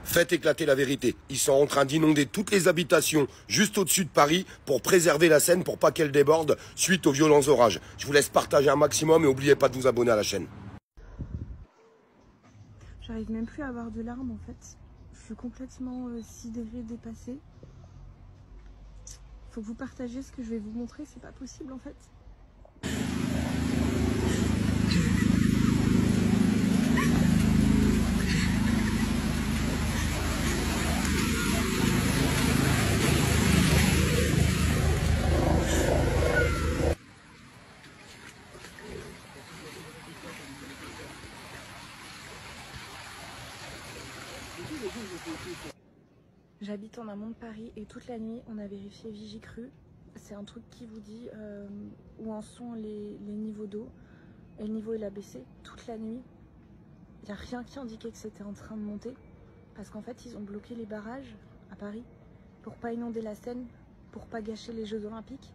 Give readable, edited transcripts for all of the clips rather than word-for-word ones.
Faites éclater la vérité. Ils sont en train d'inonder toutes les habitations juste au-dessus de Paris pour préserver la Seine, pour pas qu'elle déborde suite aux violents orages. Je vous laisse partager un maximum et n'oubliez pas de vous abonner à la chaîne. J'arrive même plus à avoir de larmes en fait. Je suis complètement sidérée, dépassée. Faut que vous partagiez ce que je vais vous montrer, c'est pas possible en fait. J'habite en amont de Paris et toute la nuit on a vérifié Vigicru. C'est un truc qui vous dit où en sont les niveaux d'eau. Et le niveau il a baissé toute la nuit. Il n'y a rien qui indiquait que c'était en train de monter. Parce qu'en fait ils ont bloqué les barrages à Paris pour pas inonder la Seine, pour pas gâcher les Jeux Olympiques.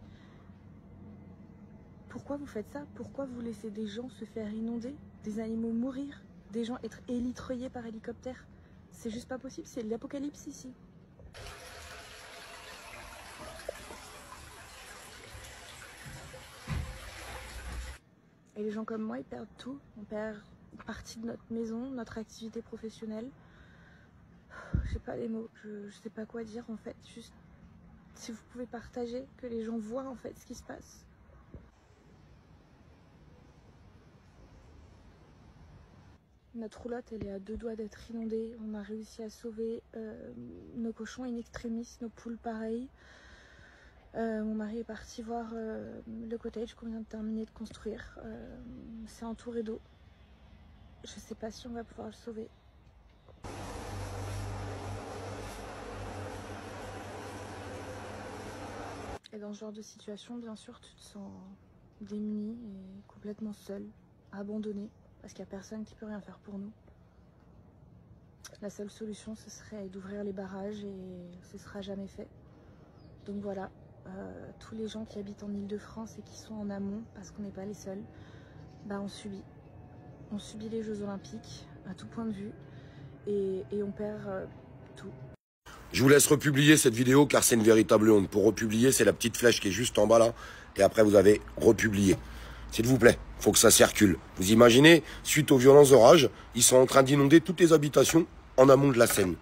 Pourquoi vous faites ça? Pourquoi vous laissez des gens se faire inonder, des animaux mourir, des gens être élitreillés par hélicoptère? C'est juste pas possible, c'est l'apocalypse ici. Et les gens comme moi, ils perdent tout. On perd une partie de notre maison, notre activité professionnelle. Je sais pas les mots, je sais pas quoi dire en fait. Juste, si vous pouvez partager, que les gens voient en fait ce qui se passe. Notre roulotte, elle est à 2 doigts d'être inondée. On a réussi à sauver nos cochons in extremis, nos poules pareilles. Mon mari est parti voir le cottage qu'on vient de terminer de construire. C'est entouré d'eau. Je sais pas si on va pouvoir le sauver. Et dans ce genre de situation, bien sûr, tu te sens démuni et complètement seul, abandonné, parce qu'il n'y a personne qui peut rien faire pour nous. La seule solution, ce serait d'ouvrir les barrages et ce sera jamais fait. Donc voilà. Tous les gens qui habitent en Île-de-France et qui sont en amont, parce qu'on n'est pas les seuls, bah on subit. On subit les Jeux Olympiques à tout point de vue et on perd tout. Je vous laisse republier cette vidéo car c'est une véritable honte. Pour republier, c'est la petite flèche qui est juste en bas là. Et après, vous avez republié. S'il vous plaît, faut que ça circule. Vous imaginez, suite aux violents orages, ils sont en train d'inonder toutes les habitations en amont de la Seine.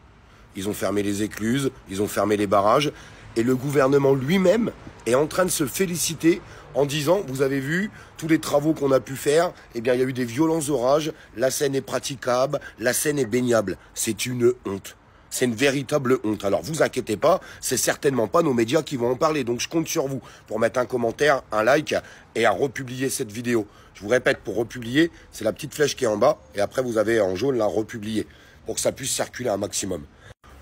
Ils ont fermé les écluses, ils ont fermé les barrages. Et le gouvernement lui-même est en train de se féliciter en disant, vous avez vu, tous les travaux qu'on a pu faire, eh bien, il y a eu des violents orages, la Seine est praticable, la Seine est baignable. C'est une honte. C'est une véritable honte. Alors, vous inquiétez pas, c'est certainement pas nos médias qui vont en parler. Donc, je compte sur vous pour mettre un commentaire, un like et à republier cette vidéo. Je vous répète, pour republier, c'est la petite flèche qui est en bas. Et après, vous avez en jaune, là, republier. Pour que ça puisse circuler un maximum.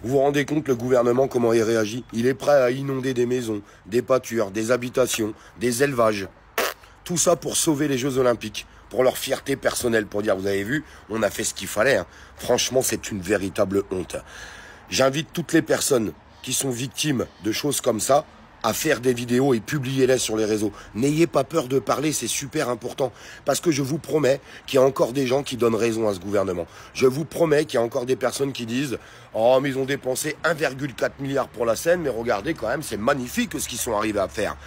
Vous vous rendez compte, le gouvernement, comment il réagit? Il est prêt à inonder des maisons, des pâtures, des habitations, des élevages. Tout ça pour sauver les Jeux Olympiques, pour leur fierté personnelle, pour dire, vous avez vu, on a fait ce qu'il fallait. Hein. Franchement, c'est une véritable honte. J'invite toutes les personnes qui sont victimes de choses comme ça à faire des vidéos et publiez-les sur les réseaux. N'ayez pas peur de parler, c'est super important. Parce que je vous promets qu'il y a encore des gens qui donnent raison à ce gouvernement. Je vous promets qu'il y a encore des personnes qui disent « Oh, mais ils ont dépensé 1,4 milliard pour la Seine, mais regardez quand même, c'est magnifique ce qu'ils sont arrivés à faire. »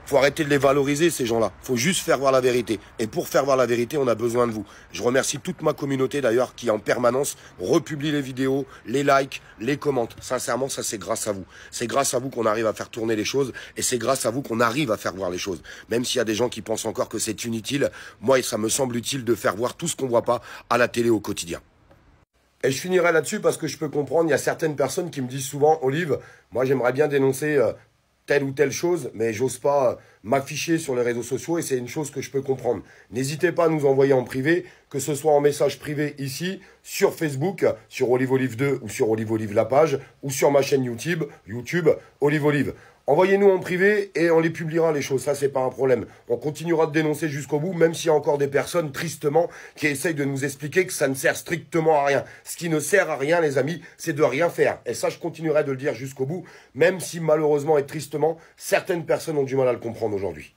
Faut arrêter de les valoriser, ces gens-là. Faut juste faire voir la vérité. Et pour faire voir la vérité, on a besoin de vous. Je remercie toute ma communauté, d'ailleurs, qui en permanence republie les vidéos, les likes, les commente. Sincèrement, ça, c'est grâce à vous. C'est grâce à vous qu'on arrive à faire tourner les choses. Et c'est grâce à vous qu'on arrive à faire voir les choses. Même s'il y a des gens qui pensent encore que c'est inutile, moi, ça me semble utile de faire voir tout ce qu'on voit pas à la télé au quotidien. Et je finirai là-dessus parce que je peux comprendre, il y a certaines personnes qui me disent souvent, Olive, moi, j'aimerais bien dénoncer telle ou telle chose, mais j'ose pas m'afficher sur les réseaux sociaux et c'est une chose que je peux comprendre. N'hésitez pas à nous envoyer en privé, que ce soit en message privé ici, sur Facebook, sur Olive Olive 2 ou sur Olive Olive la page, ou sur ma chaîne YouTube, Olive Olive. Envoyez-nous en privé et on les publiera les choses, ça c'est pas un problème. On continuera de dénoncer jusqu'au bout, même s'il y a encore des personnes, tristement, qui essayent de nous expliquer que ça ne sert strictement à rien. Ce qui ne sert à rien, les amis, c'est de rien faire. Et ça, je continuerai de le dire jusqu'au bout, même si malheureusement et tristement, certaines personnes ont du mal à le comprendre aujourd'hui.